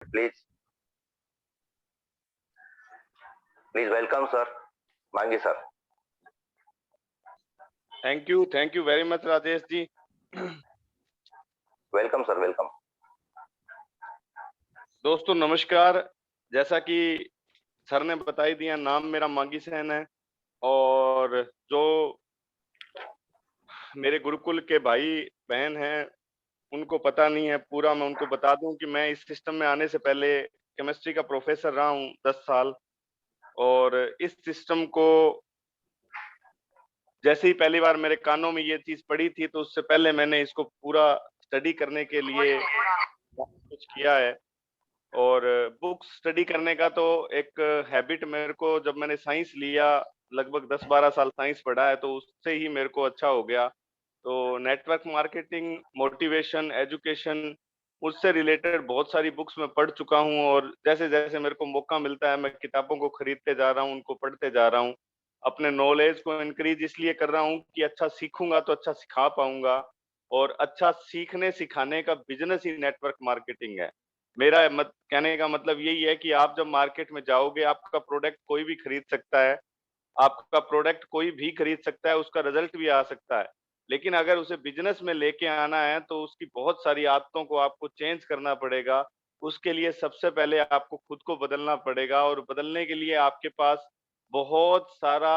Please, please welcome, sir. Mangi, sir. Thank you very much, Rajesh ji. Welcome, sir. Welcome. दोस्तों नमस्कार. जैसा कि sir ने बता ही दिया, नाम मेरा मांगी सेन है और जो मेरे गुरुकुल के भाई बहन हैं उनको पता नहीं है पूरा, मैं उनको बता दूं कि मैं इस सिस्टम में आने से पहले केमिस्ट्री का प्रोफेसर रहा हूं 10 साल. और इस सिस्टम को जैसे ही पहली बार मेरे कानों में ये चीज पड़ी थी तो उससे पहले मैंने इसको पूरा स्टडी करने के लिए कुछ किया है. और बुक्स स्टडी करने का तो एक हैबिट मेरे को, जब मैंने साइंस लिया, लगभग 10-12 साल साइंस पढ़ा है, तो उससे ही मेरे को अच्छा हो गया. तो नेटवर्क मार्केटिंग, मोटिवेशन, एजुकेशन, उससे रिलेटेड बहुत सारी बुक्स मैं पढ़ चुका हूं. और जैसे जैसे मेरे को मौका मिलता है मैं किताबों को खरीदते जा रहा हूं, उनको पढ़ते जा रहा हूं. अपने नॉलेज को इंक्रीज इसलिए कर रहा हूं कि अच्छा सीखूंगा तो अच्छा सिखा पाऊंगा. और अच्छा सीखने सिखाने का बिजनेस ही नेटवर्क मार्केटिंग है. मेरा कहने का मतलब यही है कि आप जब मार्केट में जाओगे, आपका प्रोडक्ट कोई भी खरीद सकता है, आपका प्रोडक्ट कोई भी खरीद सकता है, उसका रिजल्ट भी आ सकता है. लेकिन अगर उसे बिजनेस में लेके आना है तो उसकी बहुत सारी आदतों को आपको चेंज करना पड़ेगा. उसके लिए सबसे पहले आपको खुद को बदलना पड़ेगा और बदलने के लिए आपके पास बहुत सारा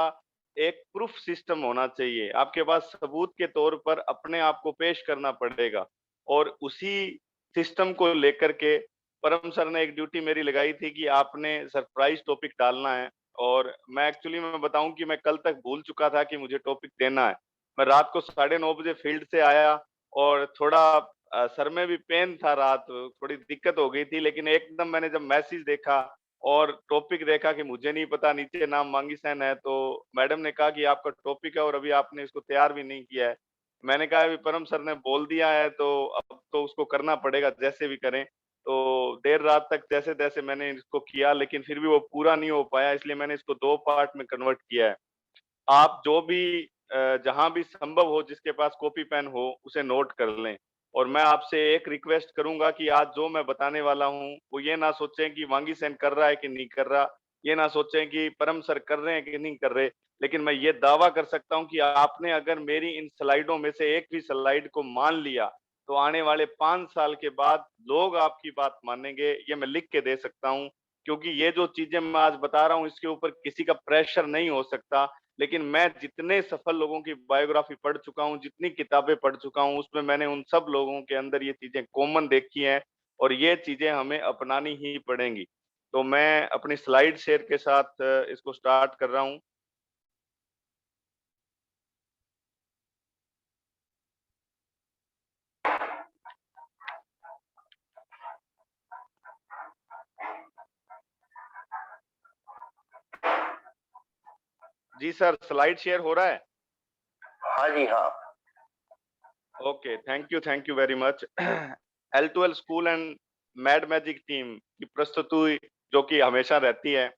एक प्रूफ सिस्टम होना चाहिए. आपके पास सबूत के तौर पर अपने आप को पेश करना पड़ेगा. और उसी सिस्टम को लेकर के परम सर ने एक ड्यूटी मेरी लगाई थी कि आपने सरप्राइज टॉपिक डालना है. और मैं एक्चुअली में बताऊं कि मैं कल तक भूल चुका था कि मुझे टॉपिक देना है. मैं रात को 9:30 बजे फील्ड से आया और थोड़ा सर में भी पेन था, रात थोड़ी दिक्कत हो गई थी. लेकिन एकदम मैंने जब मैसेज देखा और टॉपिक देखा कि मुझे नहीं पता, नीचे नाम मांगी सेन है, तो मैडम ने कहा कि आपका टॉपिक है और अभी आपने इसको तैयार भी नहीं किया है. मैंने कहा अभी परम सर ने बोल दिया है तो अब तो उसको करना पड़ेगा जैसे भी करें. तो देर रात तक जैसे तैसे मैंने इसको किया, लेकिन फिर भी वो पूरा नहीं हो पाया, इसलिए मैंने इसको 2 पार्ट में कन्वर्ट किया है. आप जो भी जहां भी संभव हो, जिसके पास कॉपी पेन हो, उसे नोट कर लें. और मैं आपसे एक रिक्वेस्ट करूंगा कि आज जो मैं बताने वाला हूं वो ये ना सोचें कि वांगी सेन कर रहा है कि नहीं कर रहा, ये ना सोचें कि परम सर कर रहे हैं कि नहीं कर रहे. लेकिन मैं ये दावा कर सकता हूं कि आपने अगर मेरी इन स्लाइडों में से एक भी स्लाइड को मान लिया तो आने वाले 5 साल के बाद लोग आपकी बात मानेंगे. ये मैं लिख के दे सकता हूं, क्योंकि ये जो चीजें मैं आज बता रहा हूं इसके ऊपर किसी का प्रेशर नहीं हो सकता. लेकिन मैं जितने सफल लोगों की बायोग्राफी पढ़ चुका हूं, जितनी किताबें पढ़ चुका हूं, उसमें मैंने उन सब लोगों के अंदर ये चीजें कॉमन देखी हैं और ये चीजें हमें अपनानी ही पड़ेंगी. तो मैं अपनी स्लाइड शेयर के साथ इसको स्टार्ट कर रहा हूं. जी सर, स्लाइड शेयर हो रहा है? हाँ जी, हाँ. Okay, thank you very much. L12 school and mad magic team की प्रस्तुति जो कि हमेशा रहती है,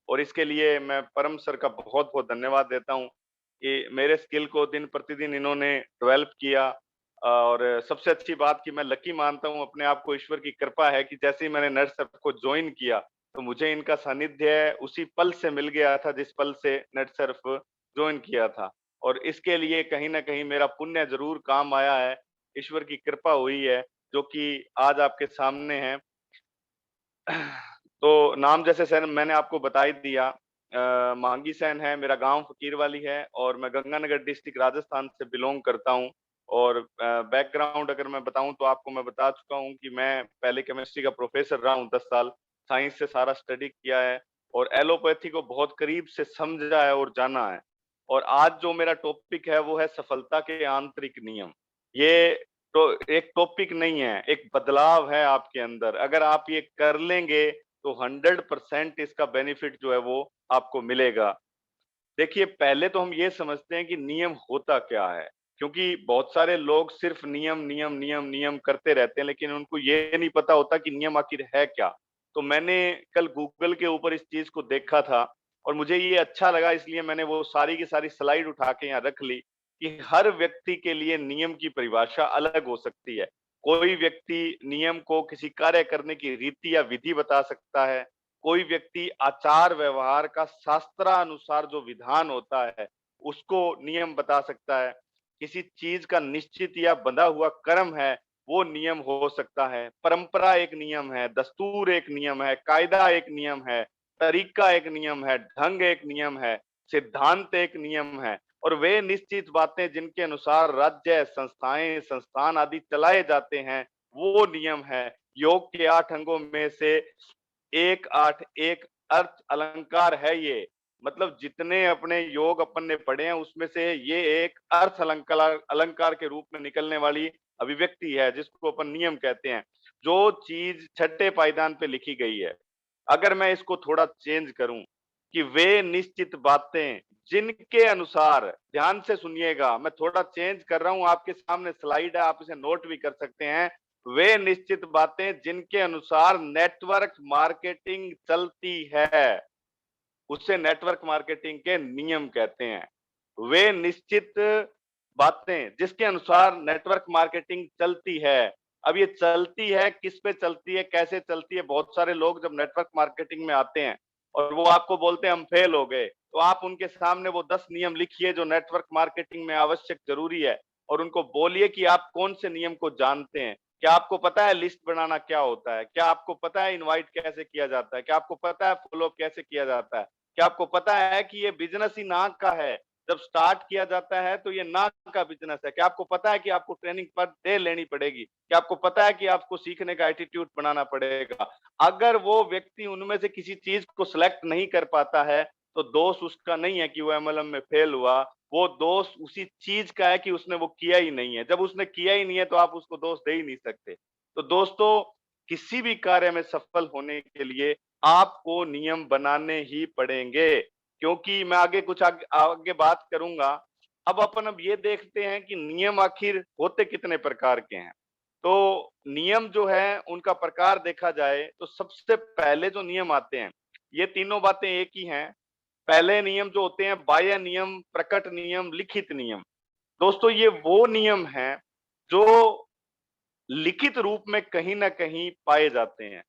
और इसके लिए मैं परम सर का बहुत बहुत धन्यवाद देता हूँ कि मेरे स्किल को दिन प्रतिदिन इन्होंने डेवलप किया. और सबसे अच्छी बात कि मैं लकी मानता हूँ अपने आप को, ईश्वर की कृपा है कि जैसे ही मैंने नेट सर को ज्वाइन किया तो मुझे इनका सानिध्य उसी पल से मिल गया था जिस पल से नेट सर्फ ज्वाइन किया था. और इसके लिए कहीं ना कहीं मेरा पुण्य जरूर काम आया है, ईश्वर की कृपा हुई है, जो कि आज आपके सामने है. तो नाम जैसे सर मैंने आपको बता ही दिया, मांगी सेन है, मेरा गांव फकीरवाली है और मैं गंगानगर डिस्ट्रिक्ट राजस्थान से बिलोंग करता हूं. और बैकग्राउंड अगर मैं बताऊं तो आपको मैं बता चुका हूं कि मैं पहले केमिस्ट्री का प्रोफेसर रहा हूं 10 साल, साइंस से सारा स्टडी किया है और एलोपैथी को बहुत करीब से समझा है और जाना है. और आज जो मेरा टॉपिक है वो है सफलता के आंतरिक नियम. ये तो एक टॉपिक नहीं है, एक बदलाव है आपके अंदर. अगर आप ये कर लेंगे तो 100% इसका बेनिफिट जो है वो आपको मिलेगा. देखिए, पहले तो हम ये समझते हैं कि नियम होता क्या है, क्योंकि बहुत सारे लोग सिर्फ नियम नियम नियम नियम करते रहते हैं, लेकिन उनको ये नहीं पता होता कि नियम आखिर है क्या. तो मैंने कल गूगल के ऊपर इस चीज को देखा था और मुझे ये अच्छा लगा, इसलिए मैंने वो सारी की सारी स्लाइड उठा के यहाँ रख ली कि हर व्यक्ति के लिए नियम की परिभाषा अलग हो सकती है. कोई व्यक्ति नियम को किसी कार्य करने की रीति या विधि बता सकता है, कोई व्यक्ति आचार व्यवहार का शास्त्रानुसार जो विधान होता है उसको नियम बता सकता है, किसी चीज का निश्चित या बंधा हुआ कर्म है वो नियम हो सकता है, परंपरा एक नियम है, दस्तूर एक नियम है, कायदा एक नियम है, तरीका एक नियम है, ढंग एक नियम है, सिद्धांत एक नियम है। और वे निश्चित बातें जिनके अनुसार राज्य, संस्थाएं, संस्थान आदि चलाए जाते हैं वो नियम है। योग के 8 अंगों में से एक 8 एक अर्थ अलंकार है ये। मतलब जितने अपने योग अपन ने पढ़े हैं उसमें से ये एक अर्थ अलंकार अलंकार के रूप में निकलने वाली अभिव्यक्ति है जिसको अपन नियम कहते हैं। जो चीज छठे पायदान पे लिखी गई है, अगर मैं इसको थोड़ा चेंज करूं कि वे निश्चित बातें जिनके अनुसार, ध्यान से सुनिएगा, मैं थोड़ा चेंज कर रहा हूं, आपके सामने स्लाइड है, आप इसे नोट भी कर सकते हैं। वे निश्चित बातें जिनके अनुसार नेटवर्क मार्केटिंग चलती है उसे नेटवर्क मार्केटिंग के नियम कहते हैं। वे निश्चित बातें जिसके अनुसार नेटवर्क मार्केटिंग चलती है। अब ये चलती है, किस पे चलती है, कैसे चलती है? बहुत सारे लोग जब नेटवर्क मार्केटिंग में आते हैं और वो आपको बोलते हैं हम फेल हो गए, तो आप उनके सामने वो 10 नियम लिखिए जो नेटवर्क मार्केटिंग में आवश्यक जरूरी है और उनको बोलिए कि आप कौन से नियम को जानते हैं। क्या आपको पता है लिस्ट बनाना क्या होता है? क्या आपको पता है इनवाइट कैसे किया जाता है? क्या आपको पता है फॉलो कैसे किया जाता है? क्या आपको पता है कि ये बिजनेस ही नाक का है? जब स्टार्ट किया जाता है तो ये नाक का बिजनेस है। क्या आपको पता है कि आपको ट्रेनिंग पर डे लेनी पड़ेगी? क्या आपको पता है कि आपको सीखने का एटीट्यूड बनाना पड़ेगा? अगर वो व्यक्ति उनमें से किसी चीज को सिलेक्ट नहीं कर पाता है तो दोष उसका नहीं है कि वो एमएलएम में फेल हुआ, वो दोष उसी चीज का है कि उसने वो किया ही नहीं है। जब उसने किया ही नहीं है तो आप उसको दोष दे ही नहीं सकते। तो दोस्तों, किसी भी कार्य में सफल होने के लिए आपको नियम बनाने ही पड़ेंगे, क्योंकि मैं आगे कुछ आगे बात करूंगा। अब ये देखते हैं कि नियम आखिर होते कितने प्रकार के हैं। तो नियम जो है उनका प्रकार देखा जाए तो सबसे पहले जो नियम आते हैं ये तीनों बातें एक ही हैं। पहले नियम जो होते हैं बाह्य नियम, प्रकट नियम, लिखित नियम। दोस्तों ये वो नियम हैं जो लिखित रूप में कहीं ना कहीं पाए जाते हैं।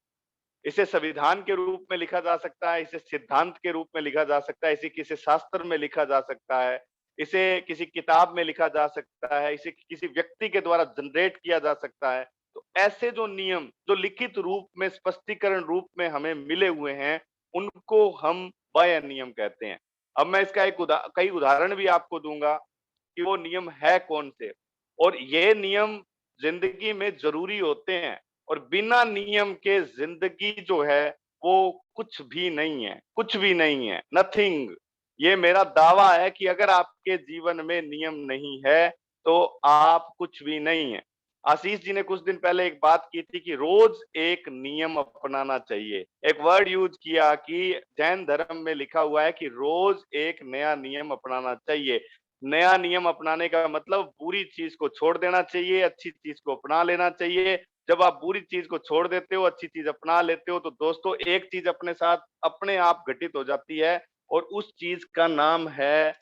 इसे संविधान के रूप में लिखा जा सकता है, इसे सिद्धांत के रूप में लिखा जा सकता है, इसे किसी शास्त्र में लिखा जा सकता है, इसे किसी किताब में लिखा जा सकता है, इसे किसी व्यक्ति के द्वारा जनरेट किया जा सकता है। तो ऐसे जो नियम जो लिखित रूप में स्पष्टीकरण रूप में हमें मिले हुए हैं उनको हम बाह्य नियम कहते हैं। अब मैं इसका कई उदाहरण भी आपको दूंगा कि वो नियम है कौन से, और ये नियम जिंदगी में जरूरी होते हैं। और बिना नियम के जिंदगी जो है वो कुछ भी नहीं है, कुछ भी नहीं है, नथिंग। ये मेरा दावा है कि अगर आपके जीवन में नियम नहीं है तो आप कुछ भी नहीं है। आशीष जी ने कुछ दिन पहले एक बात की थी कि रोज एक नियम अपनाना चाहिए। एक वर्ड यूज किया कि जैन धर्म में लिखा हुआ है कि रोज एक नया नियम अपनाना चाहिए। नया नियम अपनाने का मतलब बुरी चीज को छोड़ देना चाहिए, अच्छी चीज को अपना लेना चाहिए। जब आप बुरी चीज को छोड़ देते हो, अच्छी चीज अपना लेते हो, तो दोस्तों एक चीज अपने साथ अपने आप घटित हो जाती है और उस चीज का नाम है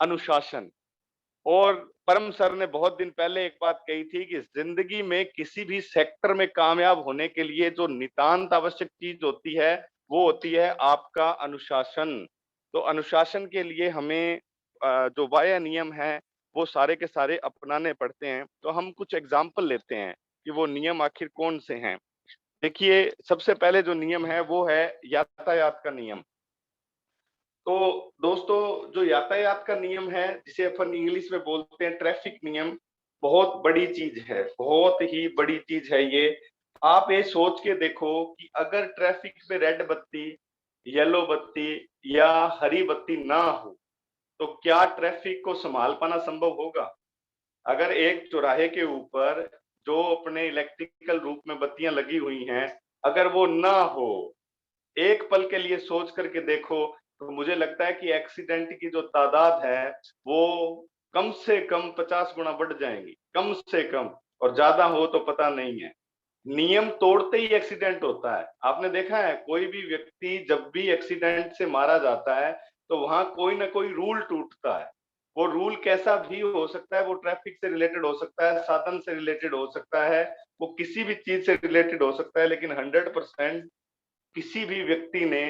अनुशासन। और परम सर ने बहुत दिन पहले एक बात कही थी कि जिंदगी में किसी भी सेक्टर में कामयाब होने के लिए जो नितांत आवश्यक चीज होती है वो होती है आपका अनुशासन। तो अनुशासन के लिए हमें जो बाह्य नियम है वो सारे के सारे अपनाने पड़ते हैं। तो हम कुछ एग्जाम्पल लेते हैं कि वो नियम आखिर कौन से हैं। देखिए, सबसे पहले जो नियम है वो है यातायात का नियम। तो दोस्तों, जो यातायात का नियम है जिसे अपन इंग्लिश में बोलते हैं ट्रैफिक नियम, बहुत बड़ी चीज है, बहुत ही बड़ी चीज है ये। आप ये सोच के देखो कि अगर ट्रैफिक पे रेड बत्ती, येलो बत्ती या हरी बत्ती ना हो तो क्या ट्रैफिक को संभाल पाना संभव होगा? अगर एक चौराहे के ऊपर जो अपने इलेक्ट्रिकल रूप में बत्तियां लगी हुई हैं, अगर वो ना हो, एक पल के लिए सोच करके देखो, तो मुझे लगता है कि एक्सीडेंट की जो तादाद है वो कम से कम 50 गुना बढ़ जाएंगी, कम से कम। और ज्यादा हो तो पता नहीं है। नियम तोड़ते ही एक्सीडेंट होता है। आपने देखा है कोई भी व्यक्ति जब भी एक्सीडेंट से मारा जाता है तो वहां कोई ना कोई रूल टूटता है, वो रूल कैसा भी हो सकता है, वो ट्रैफिक से रिलेटेड हो सकता है, साधन से रिलेटेड हो सकता है, वो किसी भी चीज से रिलेटेड हो सकता है, लेकिन 100% किसी भी व्यक्ति ने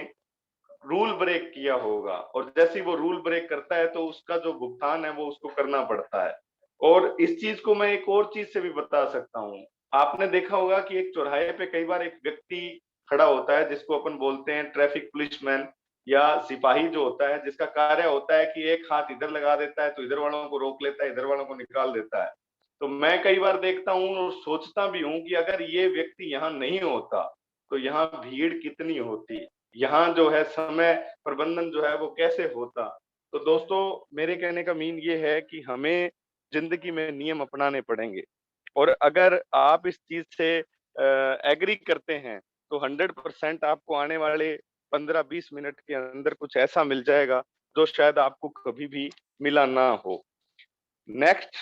रूल ब्रेक किया होगा, और जैसे ही वो रूल ब्रेक करता है तो उसका जो भुगतान है वो उसको करना पड़ता है। और इस चीज को मैं एक और चीज से भी बता सकता हूँ। आपने देखा होगा कि एक चौराहे पे कई बार एक व्यक्ति खड़ा होता है जिसको अपन बोलते हैं ट्रैफिक पुलिसमैन या सिपाही, जो होता है जिसका कार्य होता है कि एक हाथ इधर लगा देता है तो इधर वालों को रोक लेता है, इधर वालों को निकाल देता है। तो मैं कई बार देखता हूँ और सोचता भी हूँ कि अगर ये व्यक्ति यहाँ नहीं होता तो यहाँ भीड़ कितनी होती, यहाँ जो है समय प्रबंधन जो है वो कैसे होता। तो दोस्तों, मेरे कहने का मीन ये है कि हमें जिंदगी में नियम अपनाने पड़ेंगे, और अगर आप इस चीज से एग्री करते हैं तो 100% आपको आने वाले 15-20 मिनट के अंदर कुछ ऐसा मिल जाएगा जो शायद आपको कभी भी मिला ना हो। Next,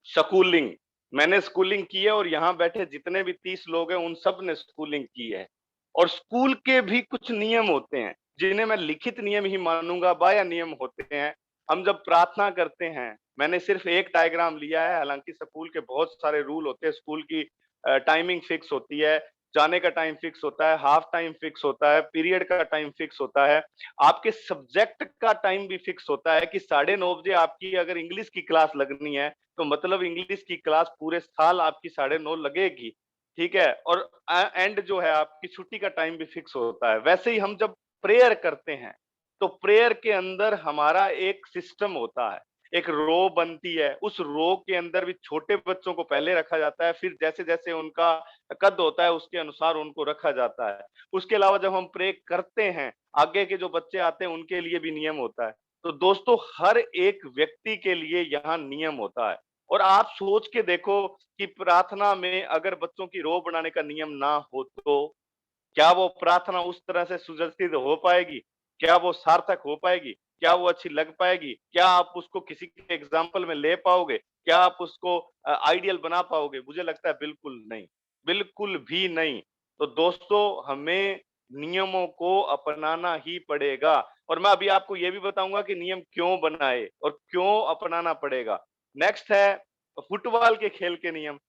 schooling. मैंने स्कूलिंग की है और यहाँ बैठे जितने भी 30 लोग हैं उन सब ने स्कूलिंग की है, और स्कूल के भी कुछ नियम होते हैं जिन्हें मैं लिखित नियम ही मानूंगा, बाया नियम होते हैं। हम जब प्रार्थना करते हैं, मैंने सिर्फ एक डायग्राम लिया है, हालांकि स्कूल के बहुत सारे रूल होते हैं। स्कूल की टाइमिंग फिक्स होती है, जाने का टाइम फिक्स होता है, हाफ टाइम फिक्स होता है, पीरियड का टाइम फिक्स होता है, आपके सब्जेक्ट का टाइम भी फिक्स होता है कि 9:30 बजे आपकी अगर इंग्लिश की क्लास लगनी है तो मतलब इंग्लिश की क्लास पूरे साल आपकी 9:30 लगेगी, ठीक है। और एंड जो है आपकी छुट्टी का टाइम भी फिक्स होता है। वैसे ही हम जब प्रेयर करते हैं तो प्रेयर के अंदर हमारा एक सिस्टम होता है, एक रो बनती है, उस रो के अंदर भी छोटे बच्चों को पहले रखा जाता है, फिर जैसे जैसे उनका कद होता है उसके अनुसार उनको रखा जाता है। उसके अलावा जब हम प्रे करते हैं, आगे के जो बच्चे आते हैं उनके लिए भी नियम होता है। तो दोस्तों, हर एक व्यक्ति के लिए यहाँ नियम होता है। और आप सोच के देखो कि प्रार्थना में अगर बच्चों की रो बनाने का नियम ना हो तो क्या वो प्रार्थना उस तरह से सुव्यवस्थित हो पाएगी? क्या वो सार्थक हो पाएगी? क्या वो अच्छी लग पाएगी? क्या आप उसको किसी के एग्जाम्पल में ले पाओगे? क्या आप उसको आइडियल बना पाओगे? मुझे लगता है बिल्कुल नहीं, बिल्कुल भी नहीं। तो दोस्तों, हमें नियमों को अपनाना ही पड़ेगा, और मैं अभी आपको ये भी बताऊंगा कि नियम क्यों बनाए और क्यों अपनाना पड़ेगा। नेक्स्ट है फुटबॉल के खेल के नियम।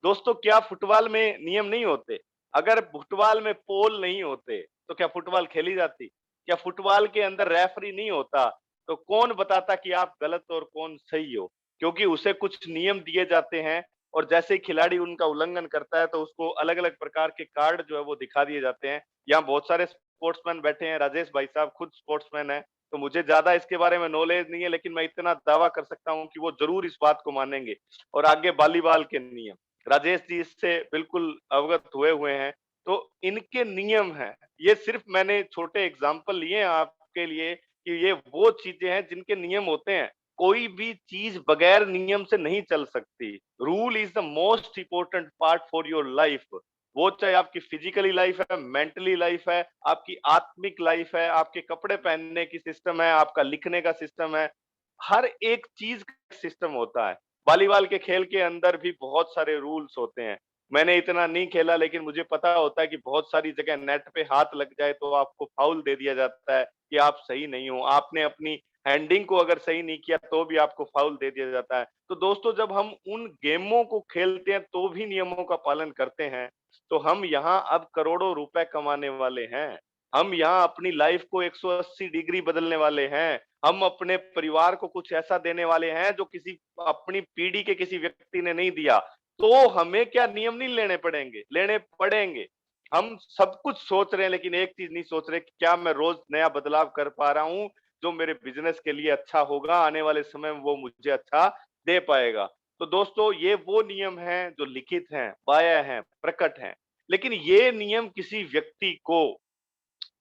दोस्तों, क्या फुटबॉल में नियम नहीं होते? अगर फुटबॉल में पोल नहीं होते तो क्या फुटबॉल खेली जाती? क्या फुटबॉल के अंदर रेफरी नहीं होता तो कौन बताता कि आप गलत और कौन सही हो? क्योंकि उसे कुछ नियम दिए जाते हैं, और जैसे ही खिलाड़ी उनका उल्लंघन करता है तो उसको अलग अलग प्रकार के कार्ड जो है वो दिखा दिए जाते हैं। यहाँ बहुत सारे स्पोर्ट्समैन बैठे हैं, राजेश भाई साहब खुद स्पोर्ट्समैन है, तो मुझे ज्यादा इसके बारे में नॉलेज नहीं है, लेकिन मैं इतना दावा कर सकता हूँ कि वो जरूर इस बात को मानेंगे। और आगे वॉलीबॉल के नियम, राजेश जी इससे बिल्कुल अवगत हुए हैं। तो इनके नियम हैं, ये सिर्फ मैंने छोटे एग्जाम्पल लिए हैं आपके लिए कि ये वो चीजें हैं जिनके नियम होते हैं। कोई भी चीज बगैर नियम से नहीं चल सकती। Rule is the most important part for your life. वो चाहे आपकी फिजिकली लाइफ है, मेंटली लाइफ है, आपकी आत्मिक लाइफ है, आपके कपड़े पहनने की सिस्टम है, आपका लिखने का सिस्टम है, हर एक चीज का सिस्टम होता है। वॉलीबॉल के खेल के अंदर भी बहुत सारे रूल्स होते हैं। मैंने इतना नहीं खेला, लेकिन मुझे पता होता है कि बहुत सारी जगह नेट पे हाथ लग जाए तो आपको फाउल दे दिया जाता है कि आप सही नहीं हो। आपने अपनी हैंडिंग को अगर सही नहीं किया तो भी आपको फाउल दे दिया जाता है। तो दोस्तों, जब हम उन गेमों को खेलते हैं तो भी नियमों का पालन करते हैं, तो हम यहाँ अब करोड़ों रुपए कमाने वाले हैं। हम यहाँ अपनी लाइफ को 180 डिग्री बदलने वाले हैं। हम अपने परिवार को कुछ ऐसा देने वाले हैं जो किसी अपनी पीढ़ी के किसी व्यक्ति ने नहीं दिया। तो हमें क्या नियम नहीं लेने पड़ेंगे? लेने पड़ेंगे। हम सब कुछ सोच रहे हैं लेकिन एक चीज नहीं सोच रहे कि क्या मैं रोज नया बदलाव कर पा रहा हूँ जो मेरे बिजनेस के लिए अच्छा होगा, आने वाले समय में वो मुझे अच्छा दे पाएगा। तो दोस्तों, ये वो नियम हैं जो लिखित हैं, बाया हैं, प्रकट हैं, लेकिन ये नियम किसी व्यक्ति को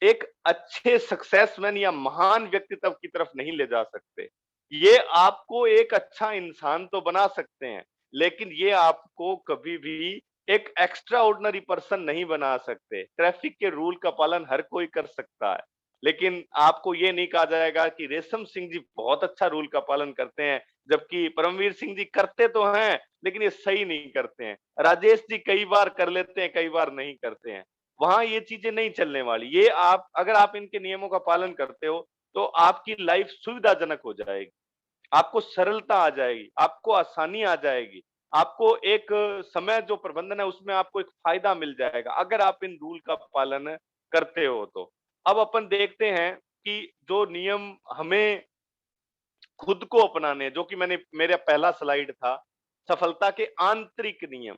एक अच्छे सक्सेसमैन या महान व्यक्तित्व की तरफ नहीं ले जा सकते। ये आपको एक अच्छा इंसान तो बना सकते हैं, लेकिन ये आपको कभी भी एक एक्स्ट्रा ऑर्डिनरी पर्सन नहीं बना सकते। ट्रैफिक के रूल का पालन हर कोई कर सकता है, लेकिन आपको ये नहीं कहा जाएगा कि रेशम सिंह जी बहुत अच्छा रूल का पालन करते हैं, जबकि परमवीर सिंह जी करते तो हैं लेकिन ये सही नहीं करते हैं। राजेश जी कई बार कर लेते हैं, कई बार नहीं करते हैं। वहां ये चीजें नहीं चलने वाली। ये आप अगर आप इनके नियमों का पालन करते हो तो आपकी लाइफ सुविधाजनक हो जाएगी। आपको सरलता आ जाएगी, आपको आसानी आ जाएगी, आपको एक समय जो प्रबंधन है उसमें आपको एक फायदा मिल जाएगा अगर आप इन रूल का पालन करते हो तो। अब अपन देखते हैं कि जो नियम हमें खुद को अपनाने, जो कि मैंने मेरा पहला स्लाइड था, सफलता के आंतरिक नियम।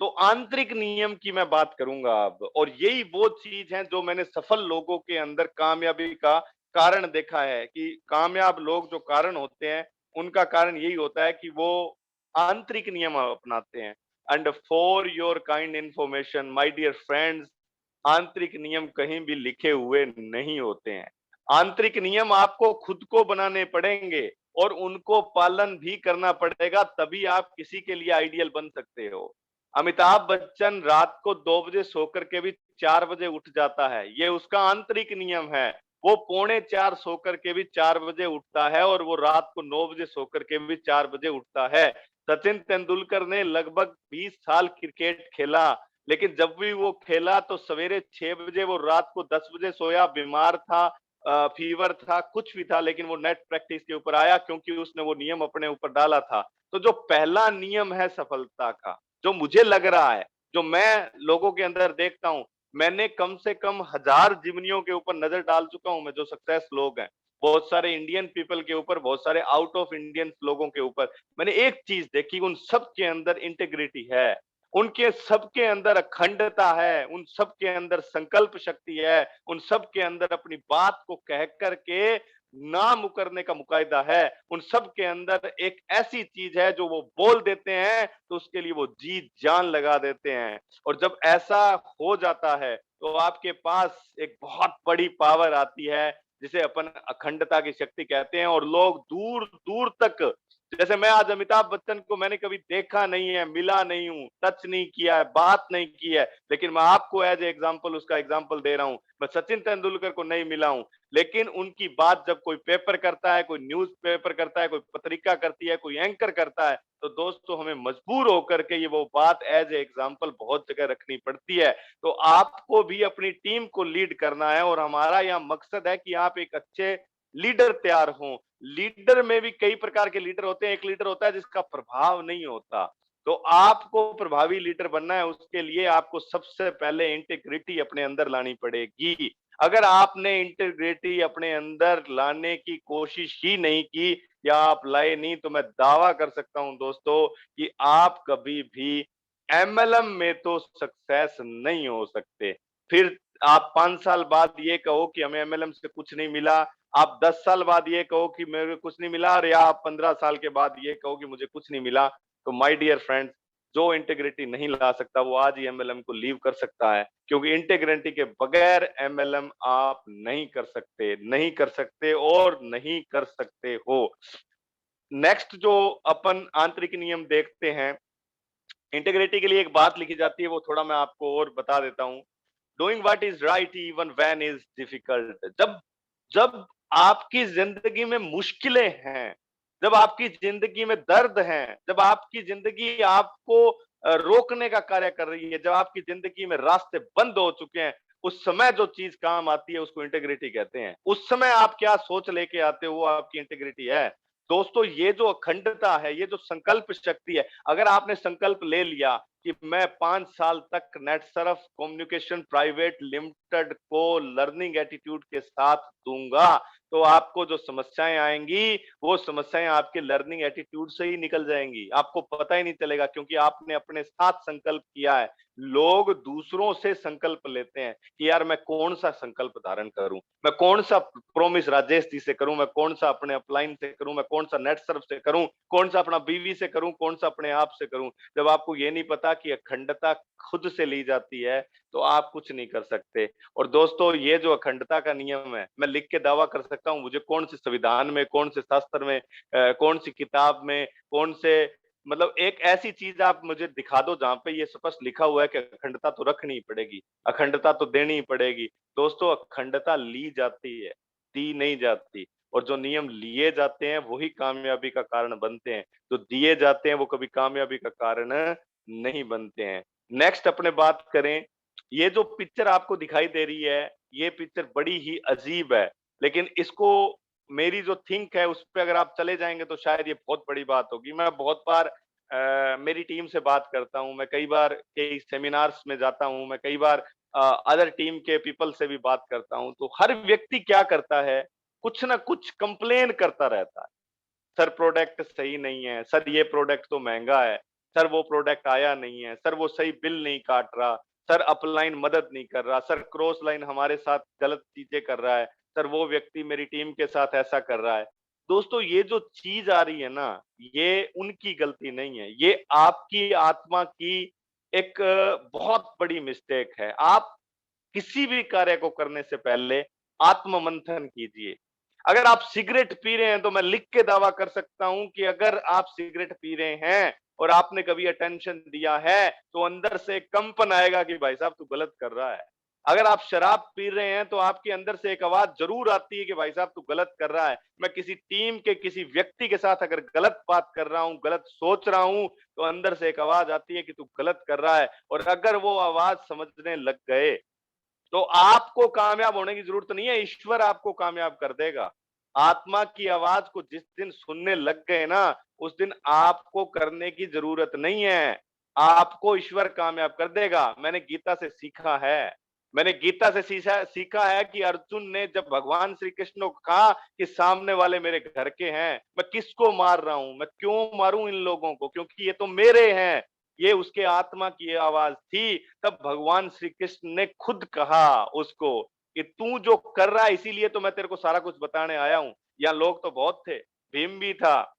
तो आंतरिक नियम की मैं बात करूंगा अब, और यही वो चीज है जो मैंने सफल लोगों के अंदर कामयाबी का कारण देखा है कि कामयाब लोग जो कारण होते हैं, उनका कारण यही होता है कि वो आंतरिक नियम अपनाते हैं। And for your kind information my dear friends, आंतरिक नियम कहीं भी लिखे हुए नहीं होते हैं। आंतरिक नियम आपको खुद को बनाने पड़ेंगे और उनको पालन भी करना पड़ेगा, तभी आप किसी के लिए आइडियल बन सकते हो। अमिताभ बच्चन रात को 2 बजे सोकर के भी 4 बजे उठ जाता है, ये उसका आंतरिक नियम है। वो 3:45 सोकर के भी 4 बजे उठता है और वो रात को 9 बजे सोकर के भी 4 बजे उठता है। सचिन तेंदुलकर ने लगभग 20 साल क्रिकेट खेला, लेकिन जब भी वो खेला तो सवेरे 6 बजे, वो रात को 10 बजे सोया, बीमार था, फीवर था, कुछ भी था, लेकिन वो नेट प्रैक्टिस के ऊपर आया क्योंकि उसने वो नियम अपने ऊपर डाला था। तो जो पहला नियम है सफलता का, जो मुझे लग रहा है, जो मैं लोगों के अंदर देखता हूँ, मैंने कम से कम 1000 जीवनियों के ऊपर नजर डाल चुका हूँ मैं, जो सक्सेस लोग हैं, बहुत सारे इंडियन पीपल के ऊपर, बहुत सारे आउट ऑफ इंडियन लोगों के ऊपर। मैंने एक चीज देखी, उन सब के अंदर इंटेग्रिटी है, उनके सबके अंदर अखंडता है, उन सबके अंदर संकल्प शक्ति है, उन सबके अंदर अपनी बात को कह करके ना मुकरने का मुकायदा है, उन सब के अंदर एक ऐसी चीज है जो वो बोल देते हैं तो उसके लिए वो जी जान लगा देते हैं। और जब ऐसा हो जाता है तो आपके पास एक बहुत बड़ी पावर आती है, जिसे अपन अखंडता की शक्ति कहते हैं, और लोग दूर दूर तक, जैसे मैं आज अमिताभ बच्चन को मैंने कभी देखा नहीं है, मिला नहीं हूँ, टच नहीं किया है, बात नहीं की है, लेकिन मैं आपको एज ए एग्जाम्पल उसका एग्जाम्पल दे रहा हूँ। मैं सचिन तेंदुलकर को नहीं मिला हूँ, लेकिन उनकी बात जब कोई पेपर करता है, कोई न्यूज पेपर करता है, कोई पत्रिका करती है, कोई एंकर करता है, तो दोस्तों हमें मजबूर होकर के ये वो बात एज ए एग्जाम्पल बहुत जगह रखनी पड़ती है। तो आपको भी अपनी टीम को लीड करना है, और हमारा यहाँ मकसद है कि आप एक अच्छे लीडर तैयार हों। लीडर में भी कई प्रकार के लीडर होते हैं, एक लीडर होता है जिसका प्रभाव नहीं होता। तो आपको प्रभावी लीडर बनना है, उसके लिए आपको सबसे पहले इंटीग्रिटी अपने अंदर लानी पड़ेगी। अगर आपने इंटीग्रिटी अपने अंदर लाने की कोशिश ही नहीं की, या आप लाए नहीं, तो मैं दावा कर सकता हूं दोस्तों कि आप कभी भी एमएलएम में तो सक्सेस नहीं हो सकते। फिर आप 5 साल बाद ये कहो कि हमें एमएलएम से कुछ नहीं मिला, आप 10 साल बाद ये कहो कि मेरे कुछ नहीं मिला, और या आप 15 साल के बाद ये कहो कि मुझे कुछ नहीं मिला, तो माय डियर फ्रेंड्स, जो इंटीग्रिटी नहीं ला सकता वो आज ही एमएलएम को लीव कर सकता है, क्योंकि इंटीग्रिटी के बगैर एमएलएम आप नहीं कर सकते, नहीं कर सकते और नहीं कर सकते हो। नेक्स्ट जो अपन आंतरिक नियम देखते हैं, इंटीग्रिटी के लिए एक बात लिखी जाती है, वो थोड़ा मैं आपको और बता देता हूँ। Doing what is right even when is difficult. जब जब आपकी जिंदगी में मुश्किलें हैं, जब आपकी जिंदगी में दर्द है, जब आपकी जिंदगी आपको रोकने का कार्य कर रही है, जब आपकी जिंदगी में रास्ते बंद हो चुके हैं, उस समय जो चीज काम आती है उसको इंटीग्रिटी कहते हैं। उस समय आप क्या सोच लेके आते हो, वो आपकी इंटीग्रिटी है। दोस्तों, ये जो अखंडता है, ये जो संकल्प शक्ति है, अगर आपने संकल्प ले लिया कि मैं 5 साल तक नेटसर्फ कम्युनिकेशन प्राइवेट लिमिटेड को लर्निंग एटीट्यूड के साथ दूंगा, तो आपको जो समस्याएं आएंगी, वो समस्याएं आपके लर्निंग एटीट्यूड से ही निकल जाएंगी, आपको पता ही नहीं चलेगा, क्योंकि आपने अपने साथ संकल्प किया है। लोग दूसरों से संकल्प लेते हैं कि यार मैं कौन सा संकल्प धारण करूं, मैं कौन सा प्रॉमिस राजेश जी से करूं, मैं कौन सा अपने अपलाइन से करूं, मैं कौन सा नेटसर्फ से करूं, कौन सा अपना बीवी से करूं, कौन सा अपने आप से करूं। जब आपको ये नहीं पता कि अखंडता खुद से ली जाती है, तो आप कुछ नहीं कर सकते। और दोस्तों, ये जो अखंडता का नियम है, मैं लिख के दावा कर सकता हूँ, मुझे कौन से संविधान में, कौन से शास्त्र में, कौन सी किताब में, कौन से, मतलब एक ऐसी चीज आप मुझे दिखा दो जहां पे ये स्पष्ट लिखा हुआ है कि अखंडता तो रखनी ही पड़ेगी, अखंडता तो देनी ही पड़ेगी। दोस्तों, अखंडता ली जाती है, दी नहीं जाती। और जो नियम लिए जाते हैं वही कामयाबी का कारण बनते हैं, जो दिए जाते हैं वो कभी कामयाबी का कारण नहीं बनते हैं। नेक्स्ट अपने बात करें, ये जो पिक्चर आपको दिखाई दे रही है, ये पिक्चर बड़ी ही अजीब है, लेकिन इसको मेरी जो थिंक है उस पे अगर आप चले जाएंगे तो शायद ये बहुत बड़ी बात होगी। मैं बहुत बार मेरी टीम से बात करता हूँ, मैं कई बार कई सेमिनार्स में जाता हूँ, मैं कई बार अदर टीम के पीपल से भी बात करता हूँ, तो हर व्यक्ति क्या करता है, कुछ ना कुछ कंप्लेन करता रहता है। सर प्रोडक्ट सही नहीं है, सर ये प्रोडक्ट तो महंगा है, सर वो प्रोडक्ट आया नहीं है, सर वो सही बिल नहीं काट रहा, सर अपलाइन मदद नहीं कर रहा, सर क्रॉस लाइन हमारे साथ गलत चीजें कर रहा है, सर वो व्यक्ति मेरी टीम के साथ ऐसा कर रहा है। दोस्तों ये जो चीज आ रही है ना, ये उनकी गलती नहीं है, ये आपकी आत्मा की एक बहुत बड़ी मिस्टेक है। आप किसी भी कार्य को करने से पहले आत्म मंथन कीजिए। अगर आप सिगरेट पी रहे हैं तो मैं लिख के दावा कर सकता हूं कि अगर आप सिगरेट पी रहे हैं और आपने कभी अटेंशन दिया है तो अंदर से एक कंपन आएगा कि भाई साहब तू गलत कर रहा है। अगर आप शराब पी रहे हैं तो आपके अंदर से एक आवाज जरूर आती है कि भाई साहब तू गलत कर रहा है। मैं किसी टीम के किसी व्यक्ति के साथ अगर गलत बात कर रहा हूं, गलत सोच रहा हूं, तो अंदर से एक आवाज आती है कि तू गलत कर रहा है। और अगर वो आवाज समझने लग गए तो आपको कामयाब होने की जरूरत नहीं है, ईश्वर आपको कामयाब कर देगा। आत्मा की आवाज को जिस दिन सुनने लग गए ना, उस दिन आपको करने की जरूरत नहीं है, आपको ईश्वर कामयाब कर देगा। मैंने गीता से सीखा है, मैंने गीता से सीखा है कि अर्जुन ने जब भगवान श्री कृष्ण को कहा कि सामने वाले मेरे घर के हैं, मैं किसको मार रहा हूं, मैं क्यों मारूं इन लोगों को, क्योंकि ये तो मेरे हैं, ये उसके आत्मा की आवाज थी। तब भगवान श्री कृष्ण ने खुद कहा उसको कि तू जो कर रहा है, इसीलिए तो मैं तेरे को सारा कुछ बताने आया हूं। यहाँ लोग तो बहुत थे, भीम भी था,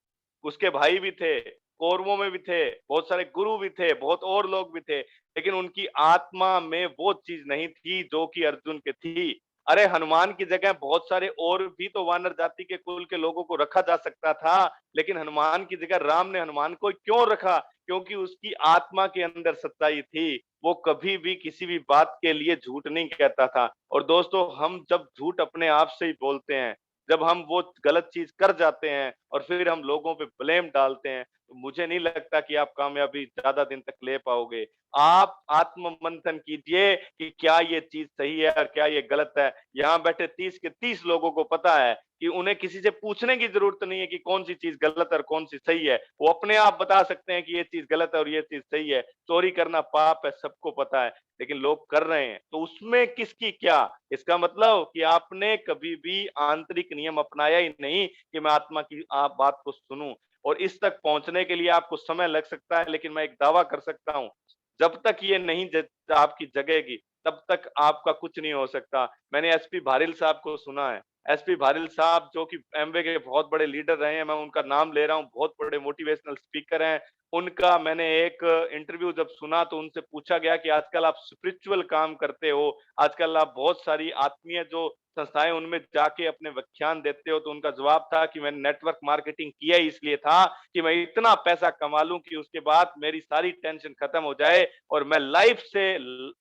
उसके भाई भी थे, कौरवों में भी थे, बहुत सारे गुरु भी थे, बहुत और लोग भी थे, लेकिन उनकी आत्मा में वो चीज नहीं थी जो कि अर्जुन के थी। अरे हनुमान की जगह बहुत सारे और भी तो वानर जाति के कुल के लोगों को रखा जा सकता था, लेकिन हनुमान की जगह राम ने हनुमान को क्यों रखा? क्योंकि उसकी आत्मा के अंदर सच्चाई थी। वो कभी भी किसी भी बात के लिए झूठ नहीं कहता था। और दोस्तों हम जब झूठ अपने आप से ही बोलते हैं, जब हम वो गलत चीज कर जाते हैं और फिर हम लोगों पे ब्लेम डालते हैं, तो मुझे नहीं लगता कि आप कामयाबी ज्यादा दिन तक ले पाओगे। आप आत्म मंथन कीजिए कि क्या ये चीज सही है और क्या ये गलत है। यहाँ बैठे 30 के 30 लोगों को पता है कि उन्हें किसी से पूछने की जरूरत नहीं है कि कौन सी चीज गलत है और कौन सी सही है। वो अपने आप बता सकते हैं कि ये चीज गलत है और ये चीज सही है। चोरी करना पाप है, सबको पता है, लेकिन लोग कर रहे हैं, तो उसमें किसकी क्या? इसका मतलब कि आपने कभी भी आंतरिक नियम अपनाया ही नहीं कि मैं आत्मा की आप बात को सुनूं। और इस तक पहुंचने के लिए आपको समय लग सकता है, लेकिन मैं एक दावा कर सकता हूं, जब तक ये नहीं आपकी जगेगी तब तक आपका कुछ नहीं हो सकता। मैंने एसपी भारिल साहब को सुना है। एसपी भारिल साहब जो कि एमवे के बहुत बड़े लीडर रहे हैं, मैं उनका नाम ले रहा हूँ, बहुत बड़े मोटिवेशनल स्पीकर हैं। उनका मैंने एक इंटरव्यू जब सुना तो उनसे पूछा गया कि आजकल आप स्पिरिचुअल काम करते हो, आजकल आप बहुत सारी आत्मीय जो संस्थाएं उनमें जाके अपने व्याख्यान देते हो, तो उनका जवाब था कि मैंने नेटवर्क मार्केटिंग किया ही इसलिए था कि मैं इतना पैसा कमा लूं कि उसके बाद मेरी सारी टेंशन खत्म हो जाए और मैं लाइफ से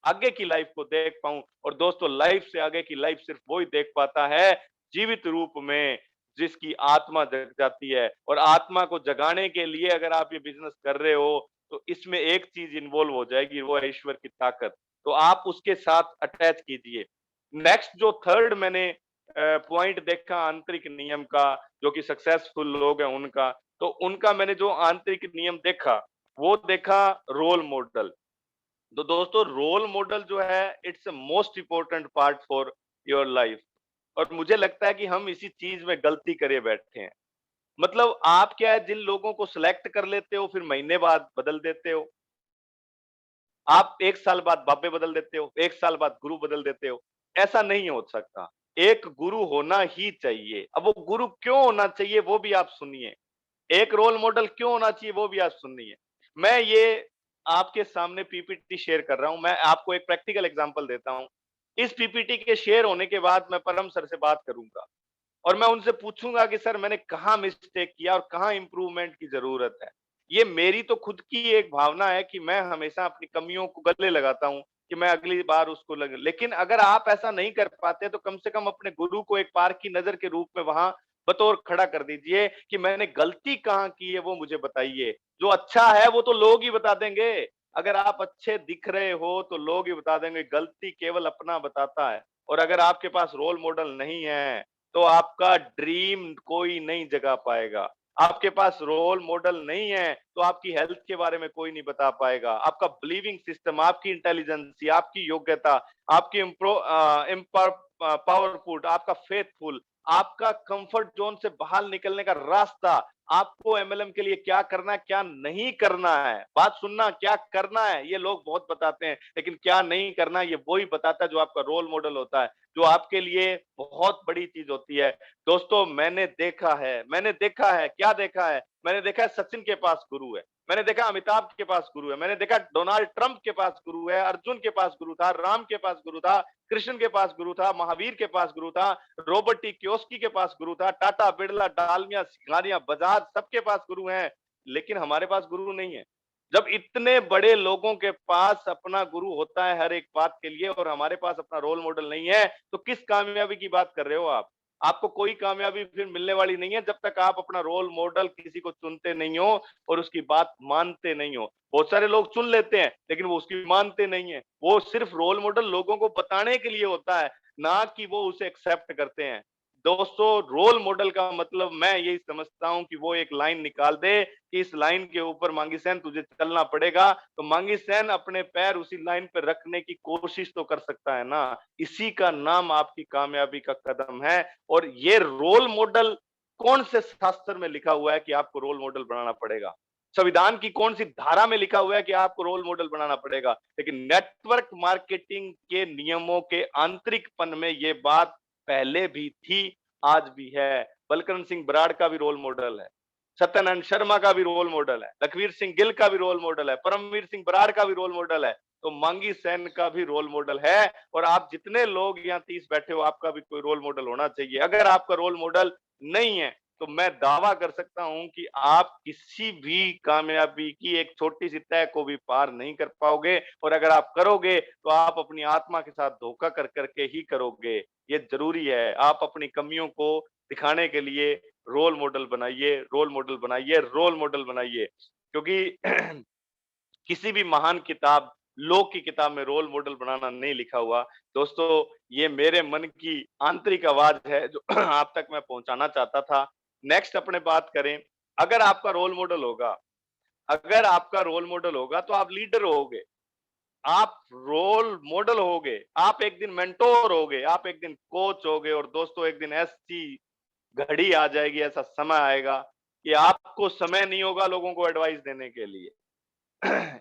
आगे की लाइफ को देख पाऊं। और दोस्तों लाइफ से आगे की लाइफ सिर्फ वो ही देख पाता है जीवित रूप में, जिसकी आत्मा जग जाती है। और आत्मा को जगाने के लिए अगर आप ये बिजनेस कर रहे हो तो इसमें एक चीज इन्वॉल्व हो जाएगी, वो है ईश्वर की ताकत। तो आप उसके साथ अटैच कीजिए। नेक्स्ट जो थर्ड मैंने पॉइंट देखा आंतरिक नियम का, जो कि सक्सेसफुल लोग हैं उनका, तो उनका मैंने जो आंतरिक नियम देखा वो देखा रोल मॉडल। तो दोस्तों रोल मॉडल जो है it's most important part for your life. और मुझे लगता है कि हम इसी चीज में गलती करे बैठे हैं। मतलब आप क्या है, जिन लोगों को सिलेक्ट कर लेते हो फिर महीने बाद बदल देते हो, आप 1 साल बाद बाबे बदल देते हो, 1 साल बाद गुरु बदल देते हो। ऐसा नहीं हो सकता। एक गुरु होना ही चाहिए। अब वो गुरु क्यों होना चाहिए वो भी आप सुनिए। एक रोल मॉडल क्यों होना चाहिए वो भी आप सुनिए। मैं ये आपके सामने पीपीटी शेयर कर रहा हूं। मैं आपको एक प्रैक्टिकल एग्जांपल देता हूं। इस पीपीटी के शेयर होने के बाद मैं परम सर से बात करूंगा और मैं उनसे पूछूंगा कि सर मैंने कहाँ मिस्टेक किया और कहाँ इंप्रूवमेंट की जरूरत है। ये मेरी तो खुद की एक भावना है कि मैं हमेशा अपनी कमियों को गले लगाता हूं कि मैं अगली बार उसको लगे। लेकिन अगर आप ऐसा नहीं कर पाते तो कम से कम अपने गुरु को एक बार की नजर के रूप में वहां बतौर खड़ा कर दीजिए कि मैंने गलती कहाँ की है वो मुझे बताइए। जो अच्छा है वो तो लोग ही बता देंगे। अगर आप अच्छे दिख रहे हो तो लोग ही बता देंगे, गलती केवल अपना बताता है। और अगर आपके पास रोल मॉडल नहीं है तो आपका ड्रीम कोई नहीं जगा पाएगा। आपके पास रोल मॉडल नहीं है तो आपकी हेल्थ के बारे में कोई नहीं बता पाएगा। आपका बिलीविंग सिस्टम, आपकी इंटेलिजेंसी, आपकी योग्यता, आपकी पावरफुल, आपका फेथफुल, आपका कंफर्ट जोन से बाहर निकलने का रास्ता, आपको एमएलएम के लिए क्या करना है, क्या नहीं करना है। बात सुनना, क्या करना है ये लोग बहुत बताते हैं, लेकिन क्या नहीं करना है ये वही बताता है जो आपका रोल मॉडल होता है, जो आपके लिए बहुत बड़ी चीज होती है। दोस्तों मैंने देखा है, क्या देखा है? मैंने देखा है सचिन के पास गुरु है, मैंने देखा अमिताभ के पास गुरु है, मैंने देखा डोनाल्ड ट्रंप के पास गुरु है, अर्जुन के पास गुरु था, राम के पास गुरु था, कृष्ण के पास गुरु था, महावीर के पास गुरु था, रॉबर्ट टी कियोस्की के पास गुरु था, टाटा, बिरला, डालमिया, सिंघानिया, बजाज, सबके पास गुरु हैं, लेकिन हमारे पास गुरु नहीं है। जब इतने बड़े लोगों के पास अपना गुरु होता है हर एक बात के लिए और हमारे पास अपना रोल मॉडल नहीं है, तो किस कामयाबी की बात कर रहे हो आप? आपको कोई कामयाबी फिर मिलने वाली नहीं है जब तक आप अपना रोल मॉडल किसी को चुनते नहीं हो और उसकी बात मानते नहीं हो। बहुत सारे लोग चुन लेते हैं लेकिन वो उसकी मानते नहीं है। वो सिर्फ रोल मॉडल लोगों को बताने के लिए होता है, ना कि वो उसे एक्सेप्ट करते हैं। दोस्तों रोल मॉडल का मतलब मैं यही समझता हूं कि वो एक लाइन निकाल दे कि इस लाइन के ऊपर मांगी सेन तुझे चलना पड़ेगा, तो मांगी सेन अपने पैर उसी लाइन पे रखने की कोशिश तो कर सकता है ना। इसी का नाम आपकी कामयाबी का कदम है। और ये रोल मॉडल कौन से शास्त्र में लिखा हुआ है कि आपको रोल मॉडल बनाना पड़ेगा? संविधान की कौन सी धारा में लिखा हुआ है कि आपको रोल मॉडल बनाना पड़ेगा? लेकिन नेटवर्क मार्केटिंग के नियमों के आंतरिकपन में ये बात पहले भी थी, आज भी है। बलकरण सिंह बराड़ का भी रोल मॉडल है, सत्यानंद शर्मा का भी रोल मॉडल है, लखवीर सिंह गिल का भी रोल मॉडल है, परमवीर सिंह बराड़ का भी रोल मॉडल है, तो मांगी सेन का भी रोल मॉडल है। और आप जितने लोग यहाँ 30 बैठे हो, आपका भी कोई रोल मॉडल होना चाहिए। अगर आपका रोल मॉडल नहीं है तो मैं दावा कर सकता हूं कि आप किसी भी कामयाबी की एक छोटी सी तय को भी पार नहीं कर पाओगे। और अगर आप करोगे तो आप अपनी आत्मा के साथ धोखा कर करके ही करोगे। ये जरूरी है। आप अपनी कमियों को दिखाने के लिए रोल मॉडल बनाइए, रोल मॉडल बनाइए, रोल मॉडल बनाइए। क्योंकि किसी भी महान किताब, लोक की किताब में रोल मॉडल बनाना नहीं लिखा हुआ। दोस्तों ये मेरे मन की आंतरिक आवाज है जो आप तक मैं पहुंचाना चाहता था। नेक्स्ट अपने बात करें, अगर आपका रोल मॉडल होगा, अगर आपका रोल मॉडल होगा तो आप लीडर होगे, आप रोल मॉडल होगे, आप एक दिन मेंटोर होगे, आप एक दिन कोच होगे। और दोस्तों एक दिन ऐसी घड़ी आ जाएगी, ऐसा समय आएगा कि आपको समय नहीं होगा लोगों को एडवाइस देने के लिए।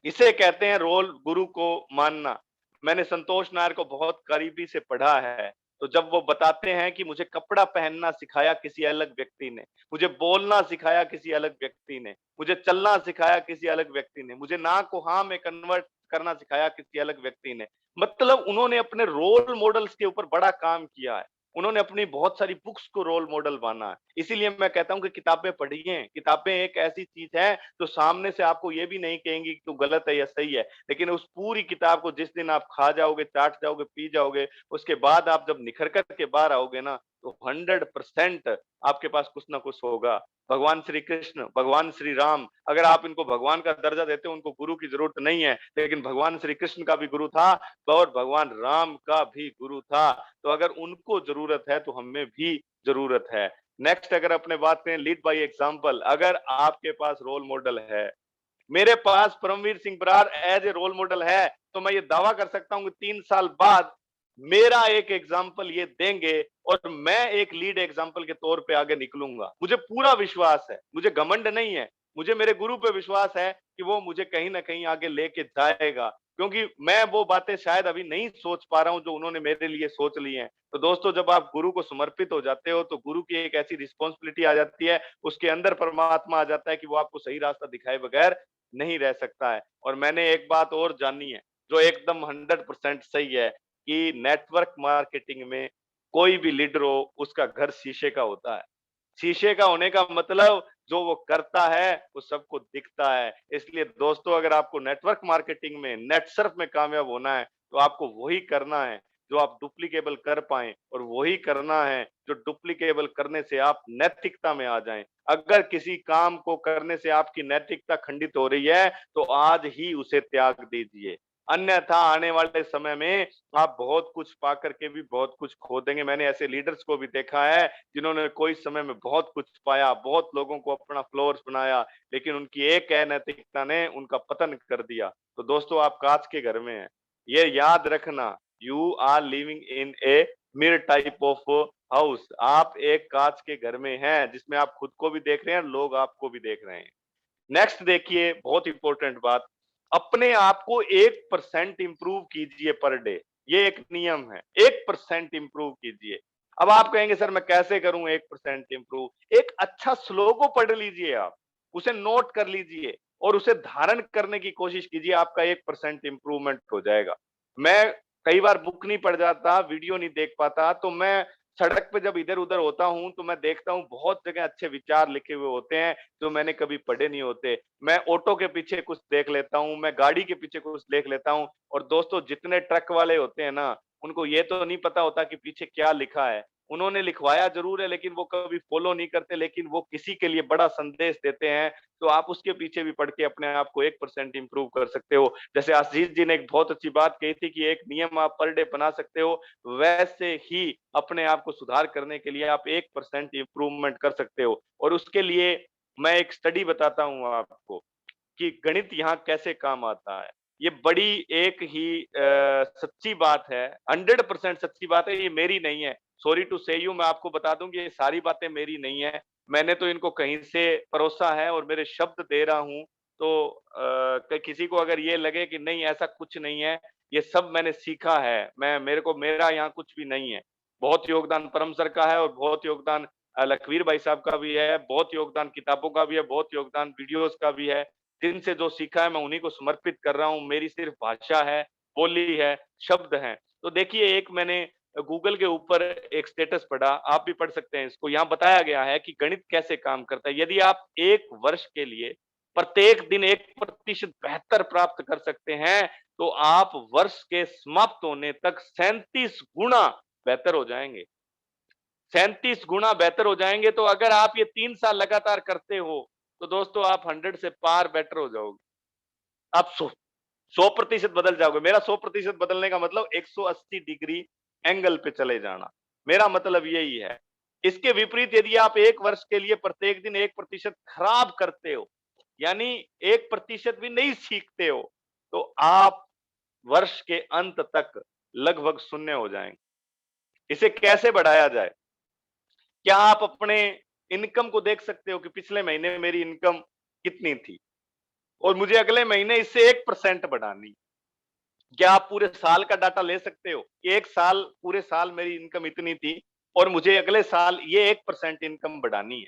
इसे कहते हैं रोल गुरु को मानना। मैंने संतोष नायर को बहुत करीबी से पढ़ा है, तो जब वो बताते हैं कि मुझे कपड़ा पहनना सिखाया किसी अलग व्यक्ति ने, मुझे बोलना सिखाया किसी अलग व्यक्ति ने, मुझे चलना सिखाया किसी अलग व्यक्ति ने, मुझे ना को हाँ में कन्वर्ट करना सिखाया किसी अलग व्यक्ति ने। मतलब उन्होंने अपने रोल मॉडल्स के ऊपर बड़ा काम किया है। उन्होंने अपनी बहुत सारी बुक्स को रोल मॉडल माना है। इसीलिए मैं कहता हूं कि किताबें पढ़िए। किताबें एक ऐसी चीज है जो सामने से आपको ये भी नहीं कहेंगी कि तू गलत है या सही है, लेकिन उस पूरी किताब को जिस दिन आप खा जाओगे, चाट जाओगे, पी जाओगे, उसके बाद आप जब निखर कर के बाहर आओगे ना, तो 100% आपके पास कुछ ना कुछ होगा। भगवान श्री कृष्ण, भगवान श्री राम, अगर आप इनको भगवान का दर्जा देते हो, उनको गुरु की जरूरत नहीं है, लेकिन भगवान श्री कृष्ण का भी गुरु था और भगवान राम का भी गुरु था। तो अगर उनको जरूरत है तो हमें भी जरूरत है। नेक्स्ट अगर अपने बात करें, लीड बाय एग्जांपल। अगर आपके पास रोल मॉडल है, मेरे पास Paramvir Singh Brar as a role model है, तो मैं ये दावा कर सकता हूं कि 3 साल बाद मेरा एक एग्जाम्पल ये देंगे और मैं एक लीड एग्जाम्पल के तौर पे आगे निकलूंगा। मुझे पूरा विश्वास है, मुझे घमंड नहीं है, मुझे मेरे गुरु पे विश्वास है कि वो मुझे कहीं ना कहीं आगे लेके जाएगा। क्योंकि मैं वो बातें शायद अभी नहीं सोच पा रहा हूं जो उन्होंने मेरे लिए सोच ली हैं। तो दोस्तों जब आप गुरु को समर्पित हो जाते हो तो गुरु की एक ऐसी रिस्पॉन्सिबिलिटी आ जाती है, उसके अंदर परमात्मा आ जाता है कि वो आपको सही रास्ता दिखाए बगैर नहीं रह सकता है। और मैंने एक बात और जानी है जो एकदम 100% सही है कि नेटवर्क मार्केटिंग में कोई भी लीडर हो, उसका घर शीशे का होता है। शीशे का होने का मतलब जो वो करता है वो सबको दिखता है। इसलिए दोस्तों अगर आपको नेटवर्क मार्केटिंग में, नेट सर्फ में कामयाब होना है तो आपको वही करना है जो आप डुप्लीकेबल कर पाए, और वही करना है जो डुप्लीकेबल करने से आप नैतिकता में आ जाएं। अगर किसी काम को करने से आपकी नैतिकता खंडित हो रही है तो आज ही उसे त्याग दीजिए। अन्यथा आने वाले समय में आप बहुत कुछ पा करके भी बहुत कुछ खो देंगे। मैंने ऐसे लीडर्स को भी देखा है जिन्होंने कोई समय में बहुत कुछ पाया, बहुत लोगों को अपना फॉलोअर्स बनाया, लेकिन उनकी एक अनैतिकता ने उनका पतन कर दिया। तो दोस्तों, आप कांच के घर में हैं, ये याद रखना, you are living in a mirror type of house. आप एक कांच के घर में हैं जिसमें आप खुद को भी देख रहे हैं, लोग आपको भी देख रहे हैं। नेक्स्ट देखिए, बहुत इंपॉर्टेंट बात, अपने आप को 1% इंप्रूव कीजिए पर डे। ये एक नियम है, 1% इंप्रूव कीजिए। अब आप कहेंगे सर मैं कैसे करूं 1% इंप्रूव? एक अच्छा श्लोक को पढ़ लीजिए आप, उसे नोट कर लीजिए और उसे धारण करने की कोशिश कीजिए, आपका 1% इंप्रूवमेंट हो जाएगा। मैं कई बार बुक नहीं पढ़ जाता, वीडियो नहीं देख पाता, तो मैं सड़क पे जब इधर-उधर होता हूं तो मैं देखता हूं बहुत जगह अच्छे विचार लिखे हुए होते हैं जो मैंने कभी पढ़े नहीं होते। मैं ऑटो के पीछे कुछ देख लेता हूँ, मैं गाड़ी के पीछे कुछ देख लेता हूँ और दोस्तों जितने ट्रक वाले होते हैं ना, उनको ये तो नहीं पता होता कि पीछे क्या लिखा है। उन्होंने लिखवाया ज़रूर है लेकिन वो कभी फ़ॉलो नहीं करते, लेकिन वो किसी के लिए बड़ा संदेश देते हैं, तो आप उसके पीछे भी पढ़ के अपने आप को 1% इम्प्रूव कर सकते हो। जैसे आशीष जी ने एक बहुत अच्छी बात कही थी कि एक नियम आप पर डे बना सकते हो, वैसे ही अपने आप को सुधार करने के लिए आप 1% इम्प्रूवमेंट कर सकते हो और उसके लिए मैं एक स्टडी बताता हूँ आपको कि गणित यहाँ कैसे काम आता है। ये बड़ी एक ही सच्ची बात है, 100% सच्ची बात है, ये मेरी नहीं है। सॉरी टू से यू, मैं आपको बता दूँ कि ये सारी बातें मेरी नहीं है। मैंने तो इनको कहीं से परोसा है और मेरे शब्द दे रहा हूँ। तो क किसी को अगर ये लगे कि नहीं ऐसा कुछ नहीं है, ये सब मैंने सीखा है। मेरा यहाँ कुछ भी नहीं है। बहुत योगदान परम सर का है और बहुत योगदान लखवीर भाई साहब का भी है, बहुत योगदान किताबों का भी है, बहुत योगदान वीडियोज़ का भी है। जिनसे जो सीखा है मैं उन्हीं को समर्पित कर रहा हूँ। मेरी सिर्फ भाषा है, बोली है, शब्द हैं। तो देखिए, एक मैंने गूगल के ऊपर एक स्टेटस पढ़ा, आप भी पढ़ सकते हैं इसको। यहाँ बताया गया है कि गणित कैसे काम करता है। यदि आप 1 वर्ष के लिए प्रत्येक दिन 1% बेहतर प्राप्त कर सकते हैं, तो आप वर्ष के समाप्त होने तक 37 गुना बेहतर हो जाएँगे। 37 गुना बेहतर हो जाएँगे, तो अगर आप ये 3 साल लगातार करते हो, तो दोस्तों आप 100 से पार बेटर हो जाओगे। आप 100% बदल जाओगे। मेरा 100% बदलने का मतलब 180 डिग्री एंगल पे चले जाना। मेरा मतलब यही है। इसके विपरीत यदि आप 1 वर्ष के लिए प्रत्येक दिन 1% खराब करते हो, यानी 1% भी नहीं सीखते हो, तो आप वर्ष के अंत तक लगभग शून्य हो जाएँगे। इसे कैसे बढ़ाया जाए? क्या आप अपने इनकम को देख सकते हो कि पिछले महीने मेरी इनकम कितनी थी और मुझे अगले महीने इससे 1% बढ़ानी। क्या आप पूरे साल का डाटा ले सकते हो? एक साल, पूरे साल मेरी इनकम इतनी थी और मुझे अगले साल ये 1% इनकम बढ़ानी है।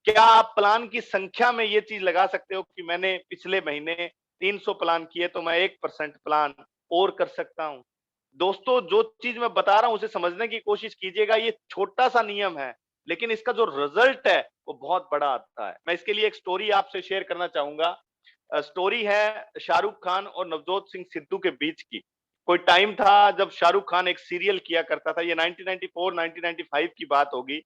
क्या आप प्लान की संख्या में ये चीज़ लगा सकते हो कि मैंने पिछले महीने 300 प्लान किए तो मैं 1% प्लान और कर सकता हूँ? दोस्तों, जो चीज़ मैं बता रहा हूँ उसे समझने की कोशिश कीजिएगा। ये छोटा-सा नियम है, लेकिन इसका जो रिज़ल्ट है वो बहुत बड़ा आता है। मैं इसके लिए एक स्टोरी आपसे शेयर करना चाहूँगा। स्टोरी है शाहरुख खान और नवजोत सिंह सिद्धू के बीच की। कोई टाइम था जब शाहरुख खान एक सीरियल किया करता था, ये 1994-1995 की बात होगी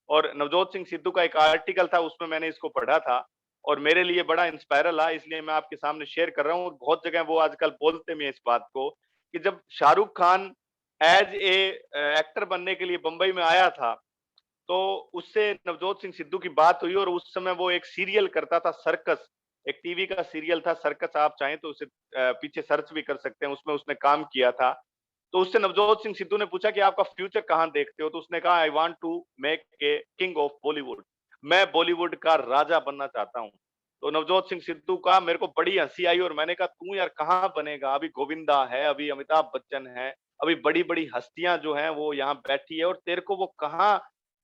और नवजोत सिंह सिद्धू का एक आर्टिकल था, उसमें मैंने इसको पढ़ा था और मेरे लिए बड़ा इंस्पायरल रहा, इसलिए मैं आपके सामने शेयर कर रहा हूँ। बहुत जगह वो आजकल बोलते भी हैं इस बात को कि जब Shahrukh Khan as a actor बनने के लिए बंबई में आया था, तो उससे नवजोत सिंह सिद्धू की बात हुई और उस समय वो एक सीरियल करता था सर्कस, एक टीवी का सीरियल था सर्कस, आप चाहें तो उसे पीछे सर्च भी कर सकते हैं, उसमें उसने काम किया था। तो उससे नवजोत सिंह सिद्धू ने पूछा कि आपका फ्यूचर कहाँ देखते हो? तो उसने कहा I want to make a king of Bollywood. मैं बॉलीवुड का राजा बनना चाहता हूँ। तो नवजोत सिंह सिद्धू का मेरे को बड़ी हँसी आई और मैंने कहा तू यार कहाँ बनेगा? अभी गोविंदा है, अभी अमिताभ बच्चन है, अभी बड़ी-बड़ी हस्तियाँ जो हैं वो यहाँ बैठी है और तेरे को वो कहाँ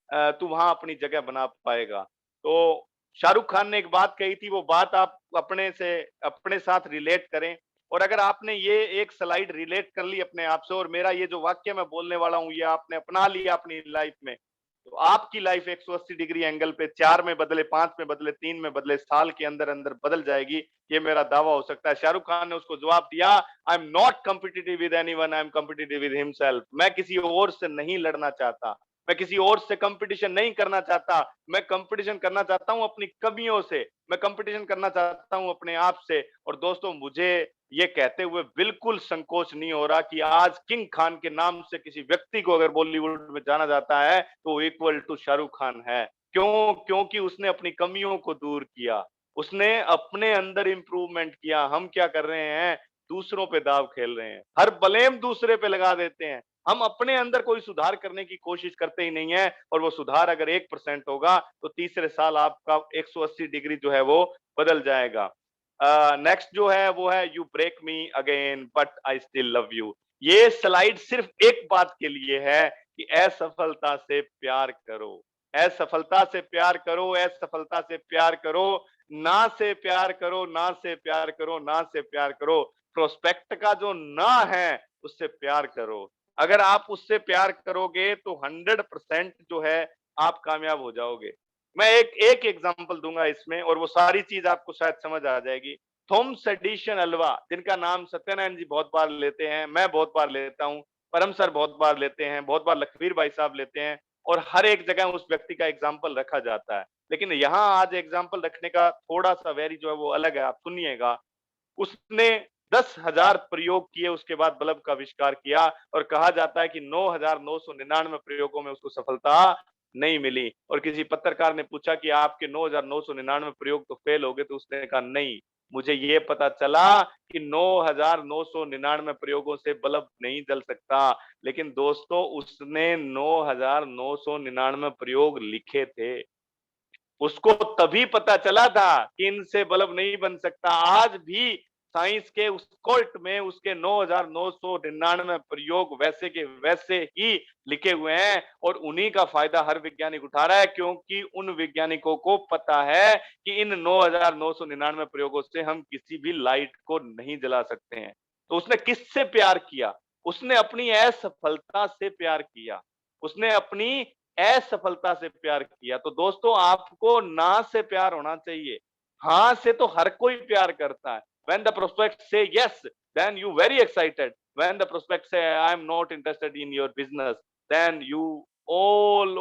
तू वहाँ अपनी जगह बना पाएगा। तो शाहरुख खान ने एक बात कही थी, वो बात आप अपने साथ रिलेट करें और अगर आपने ये एक स्लाइड रिलेट कर ली अपने आप से और मेरा ये जो वाक्य मैं बोलने वाला हूँ, ये आपने अपना लिया अपनी लाइफ में, तो आपकी लाइफ 180 डिग्री एंगल पे 4 में बदले, 5 में बदले, 3 में बदले, साल के अंदर-अंदर बदल जाएगी, ये मेरा दावा हो सकता है। शाहरुख खान ने उसको जवाब दिया, I am not competitive with anyone, I am competitive with himself. मैं किसी और से नहीं लड़ना चाहता। मैं किसी और से कंपटीशन नहीं करना चाहता, मैं कंपटीशन करना चाहता हूं अपनी कमियों से, मैं कंपटीशन करना चाहता हूं अपने आप से। और दोस्तों, मुझे ये कहते हुए बिल्कुल संकोच नहीं हो रहा कि आज किंग खान के नाम से किसी व्यक्ति को अगर बॉलीवुड में जाना जाता है तो इक्वल टू शाहरुख खान है। क्यों? क्योंकि उसने अपनी कमियों को दूर किया, उसने अपने अंदर इंप्रूवमेंट किया। हम क्या कर रहे हैं? दूसरों पे दाव खेल रहे हैं, हर ब्लेम दूसरे पे लगा देते हैं। हम अपने अंदर कोई सुधार करने की कोशिश करते ही नहीं है, और वो सुधार अगर 1% होगा तो तीसरे साल आपका 180 डिग्री जो है वो बदल जाएगा। नेक्स्ट जो है वो है you break me again but I still love you. ये स्लाइड सिर्फ एक बात के लिए है कि असफलता से प्यार करो, असफलता से प्यार करो, असफलता से प्यार करो, ना से प्यार करो, ना से प्यार करो, ना से प्यार करो। प्रोस्पेक्ट का जो ना है उससे प्यार करो। अगर आप उससे प्यार करोगे तो 100% जो है आप कामयाब हो जाओगे। मैं एक एक एग्जांपल दूंगा इसमें, और वो सारी चीज आपको शायद समझ आ जाएगी। थॉमस एडिशन अल्वा, जिनका नाम सत्यनारायण जी बहुत बार लेते हैं, मैं बहुत बार लेता हूँ, परम सर बहुत बार लेते हैं, बहुत बार लखवीर भाई साहब लेते हैं, और हर एक जगह उस व्यक्ति का एग्जाम्पल रखा जाता है। लेकिन यहाँ आज एग्जाम्पल रखने का थोड़ा सा वेरी जो है वो अलग है, आप सुनिएगा। उसने 10,000 प्रयोग किए, उसके बाद बल्ब का आविष्कार किया, और कहा जाता है कि 9,999 प्रयोगों में उसको सफलता नहीं मिली। और किसी पत्रकार ने पूछा कि आपके 9,999 प्रयोग तो फेल हो गए, तो उसने कहा नहीं, मुझे ये पता चला कि 9,999 प्रयोगों से बल्ब नहीं जल सकता। लेकिन दोस्तों, उसने 9,999 प्रयोग लिखे थे, उसको तभी पता चला था कि इनसे बल्ब नहीं बन सकता। आज भी साइंस के उस कोर्ट में उसके 9,999 प्रयोग वैसे के वैसे ही लिखे हुए हैं, और उन्हीं का फायदा हर वैज्ञानिक उठा रहा है, क्योंकि उन वैज्ञानिकों को पता है कि इन 9,999 प्रयोगों से हम किसी भी लाइट को नहीं जला सकते हैं। तो उसने किससे प्यार किया? उसने अपनी असफलता से प्यार किया, उसने अपनी असफलता से प्यार किया। तो दोस्तों, आपको ना से प्यार होना चाहिए, हाँ से तो हर कोई प्यार करता है। When the prospect say yes, then you very excited. When the prospect say I am not interested in your business, then you all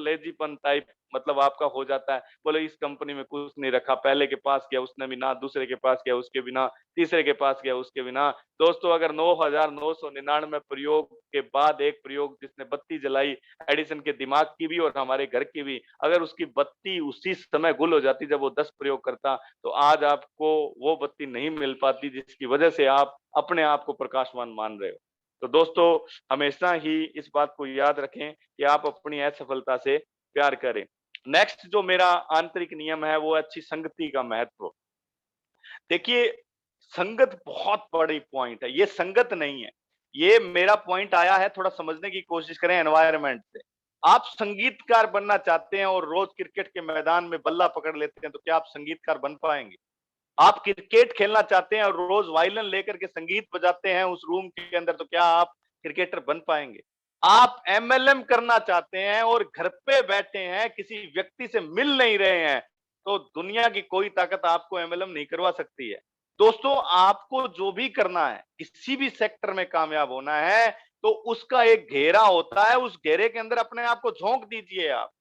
lazyपन type, मतलब आपका हो जाता है, बोले इस कंपनी में कुछ नहीं रखा, पहले के पास गया उसने भी ना, दूसरे के पास गया उसके बिना, तीसरे के पास गया उसके बिना। दोस्तों, अगर 9,999 प्रयोग के बाद एक प्रयोग जिसने बत्ती जलाई, एडिसन के दिमाग की भी और हमारे घर की भी, अगर उसकी बत्ती उसी समय गुल हो जाती जब वो 10 प्रयोग करता, तो आज आपको वो बत्ती नहीं मिल पाती जिसकी वजह से आप अपने आप को प्रकाशवान मान रहे हो। तो दोस्तों, हमेशा ही इस बात को याद रखें कि आप अपनी असफलता से प्यार करें। नेक्स्ट जो मेरा आंतरिक नियम है वो है अच्छी संगति का महत्व। देखिए, संगत बहुत बड़ी पॉइंट है, ये संगत नहीं है। ये मेरा पॉइंट आया है, थोड़ा समझने की कोशिश करें एनवायरनमेंट से। आप संगीतकार बनना चाहते हैं और रोज क्रिकेट के मैदान में बल्ला पकड़ लेते हैं, तो क्या आप संगीतकार बन पाएंगे? आप क्रिकेट खेलना चाहते हैं और रोज वायलिन लेकर के संगीत बजाते हैं उस रूम के अंदर, तो क्या आप क्रिकेटर बन पाएंगे? आप एमएलएम करना चाहते हैं और घर पे बैठे हैं, किसी व्यक्ति से मिल नहीं रहे हैं, तो दुनिया की कोई ताकत आपको एमएलएम नहीं करवा सकती है। दोस्तों, आपको जो भी करना है, किसी भी सेक्टर में कामयाब होना है, तो उसका एक घेरा होता है, उस घेरे के अंदर अपने आप को झोंक दीजिए आप।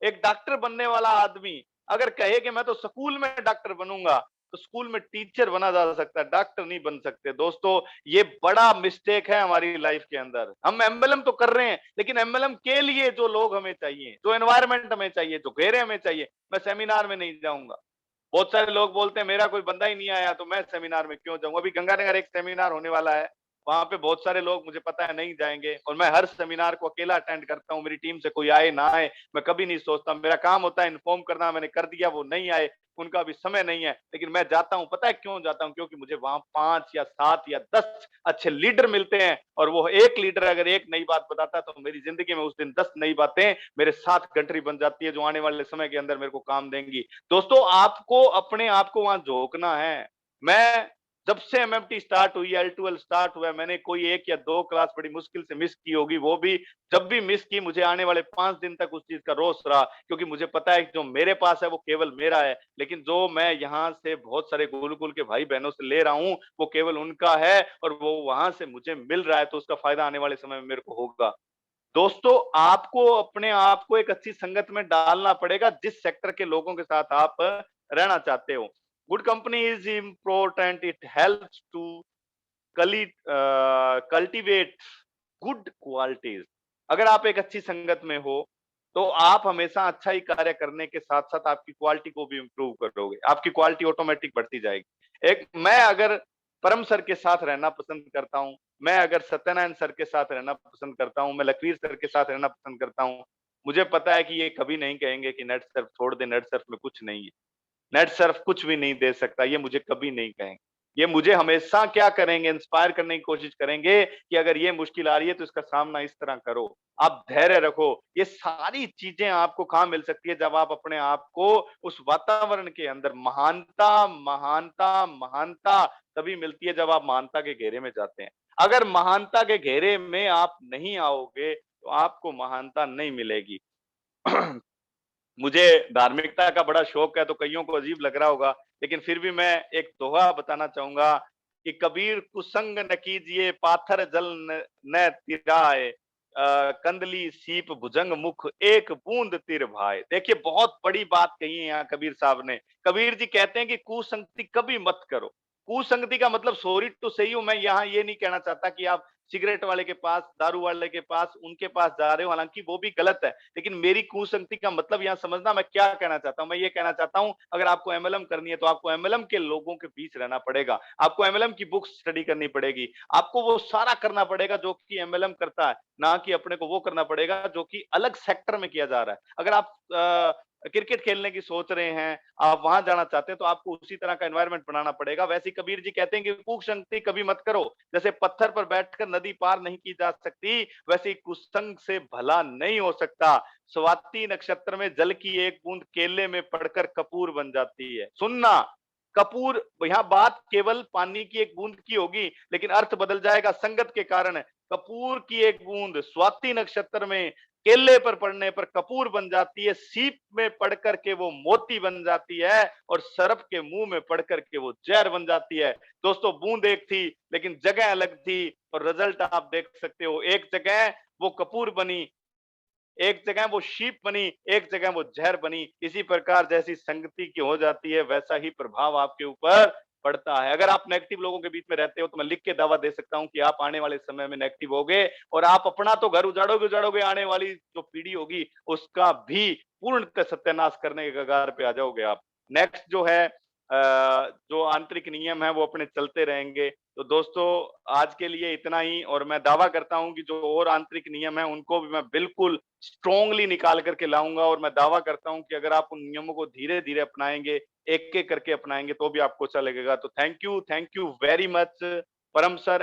एक डॉक्टर बनने वाला आदमी अगर कहे कि मैं तो स्कूल में डॉक्टर बनूंगा, तो स्कूल में टीचर बना जा सकता है, डॉक्टर नहीं बन सकते। दोस्तों, ये बड़ा मिस्टेक है हमारी लाइफ के अंदर। हम एमएलएम तो कर रहे हैं, लेकिन एमएलएम के लिए जो लोग हमें चाहिए, जो एनवायरनमेंट हमें चाहिए, जो घेरे हमें चाहिए, मैं सेमिनार में नहीं जाऊंगा। बहुत सारे लोग बोलते हैं मेरा कोई बंदा ही नहीं आया तो मैं सेमिनार में क्यों जाऊंगा। अभी गंगानगर एक सेमिनार होने वाला है, वहां पे बहुत सारे लोग मुझे पता है नहीं जाएंगे, और मैं हर सेमिनार को अकेला अटेंड करता हूँ। मेरी टीम से कोई आए ना आए मैं कभी नहीं सोचता, मेरा काम होता है इन्फॉर्म करना, मैंने कर दिया, वो नहीं आए, उनका अभी समय नहीं है, लेकिन मैं जाता हूँ। पता है क्यों जाता हूँ? क्योंकि मुझे वहां 5 या 7 या 10 अच्छे लीडर मिलते हैं, और वो एक लीडर अगर एक नई बात बताता है तो मेरी जिंदगी में उस दिन 10 नई बातें मेरे साथ गठरी बन जाती है, जो आने वाले समय के अंदर मेरे को काम देंगी। दोस्तों, आपको अपने आप को वहां झोंकना है। मैं जब से एमएमटी स्टार्ट हुई, L12 स्टार्ट हुआ, मैंने कोई 1 या 2 क्लास बड़ी मुश्किल से मिस की होगी, वो भी जब भी मिस की मुझे आने वाले 5 दिन तक उस चीज का रोष रहा, क्योंकि मुझे पता है कि जो मेरे पास है वो केवल मेरा है, लेकिन जो मैं यहाँ से बहुत सारे गुरुकुल के भाई बहनों से ले रहा हूँ वो केवल उनका है, और वो वहां से मुझे मिल रहा है, तो उसका फायदा आने वाले समय में मेरे को होगा। दोस्तों आपको अपने आप को एक अच्छी संगत में डालना पड़ेगा जिस सेक्टर के लोगों के साथ आप रहना चाहते हो। Good company is important, it helps to cultivate good qualities. अगर आप एक अच्छी संगत में हो तो आप हमेशा अच्छा ही कार्य करने के साथ साथ आपकी क्वालिटी को भी इम्प्रूव करोगे, आपकी क्वालिटी ऑटोमेटिक बढ़ती जाएगी। एक मैं अगर परम सर के साथ रहना पसंद करता हूँ, मैं अगर सत्यनारायण सर के साथ रहना पसंद करता हूँ, मैं लकीर सर के साथ रहना पसंद करता हूँ, मुझे पता है कि ये कभी नहीं कहेंगे कि नेट सर्फ छोड़ दे, नेट सर्फ में कुछ नहीं है, नेट सर्फ कुछ भी नहीं दे सकता, ये मुझे कभी नहीं कहेंगे। ये मुझे हमेशा क्या करेंगे, इंस्पायर करने की कोशिश करेंगे कि अगर ये मुश्किल आ रही है तो इसका सामना इस तरह करो, आप धैर्य रखो। ये सारी चीजें आपको कहाँ मिल सकती है, जब आप अपने आप को उस वातावरण के अंदर महानता, महानता, महानता तभी मिलती है जब आप महानता के घेरे में जाते हैं। अगर महानता के घेरे में आप नहीं आओगे तो आपको महानता नहीं मिलेगी। मुझे धार्मिकता का बड़ा शौक है तो कईयों को अजीब लग रहा होगा, लेकिन फिर भी मैं एक दोहा बताना चाहूंगा कि कबीर कुसंग न कीजिए पाथर जल न तिराए, कंदली सीप भुजंग मुख एक बूंद तिर भाए। देखिए बहुत बड़ी बात कही है यहाँ कबीर साहब ने। कबीर जी कहते हैं कि कुसंगति कभी मत करो। कुसंगति का मतलब सॉरी टू से हूं, मैं यहाँ ये नहीं कहना चाहता कि आप सिगरेट वाले के पास, दारू वाले के पास, उनके पास जा रहे हो, हालांकि वो भी गलत है। लेकिन मेरी कुसंगति का मतलब यहाँ समझना मैं क्या कहना चाहता हूँ। मैं ये कहना चाहता हूँ अगर आपको एमएलएम करनी है तो आपको एमएलएम के लोगों के बीच रहना पड़ेगा, आपको एमएलएम की बुक्स स्टडी करनी पड़ेगी, आपको वो सारा करना पड़ेगा जो कि एमएलएम करता है, ना कि अपने को वो करना पड़ेगा जो कि अलग सेक्टर में किया जा रहा है। अगर आप क्रिकेट खेलने की सोच रहे हैं, आप वहां जाना चाहते हैं तो आपको उसी तरह का एनवायरनमेंट बनाना पड़ेगा। वैसे ही कबीर जी कहते हैं कि कुसंगति कभी मत करो। जैसे पत्थर पर बैठकर नदी पार नहीं की जा सकती, वैसे ही कुसंग से भला नहीं हो सकता। स्वाति नक्षत्र में जल की एक बूंद केले में पड़कर कपूर बन जाती है। सुनना, कपूर, यहाँ बात केवल पानी की एक बूंद की होगी लेकिन अर्थ बदल जाएगा संगत के कारण। कपूर की एक बूंद स्वाति नक्षत्र में केले पर पड़ने पर कपूर बन जाती है, सीप में पड़ करके वो मोती बन जाती है और सर्प के मुंह में पड़ करके वो जहर बन जाती है। दोस्तों बूंद एक थी लेकिन जगह अलग थी और रिजल्ट आप देख सकते हो। एक जगह वो कपूर बनी, एक जगह वो शीप बनी, एक जगह वो जहर बनी। इसी प्रकार जैसी संगति की हो जाती है वैसा ही प्रभाव आपके ऊपर पड़ता है। अगर आप नेगेटिव लोगों के बीच में रहते हो तो मैं लिख के दावा दे सकता हूं कि आप आने वाले समय में नेगेटिव होगे और आप अपना तो घर उजाड़ोगे उजाड़ोगे, आने वाली जो पीढ़ी होगी उसका भी पूर्णतः सत्यानाश करने के कगार पे आ जाओगे आप। नेक्स्ट जो है जो आंतरिक नियम है वो अपने चलते रहेंगे। तो दोस्तों आज के लिए इतना ही, और मैं दावा करता हूं कि जो और आंतरिक नियम है उनको भी मैं बिल्कुल स्ट्रांगली निकाल करके लाऊंगा और मैं दावा करता हूं कि अगर आप उन नियमों को धीरे धीरे अपनाएंगे, एक एक करके अपनाएंगे तो भी आपको अच्छा लगेगा। तो थैंक यू वेरी मच परम सर।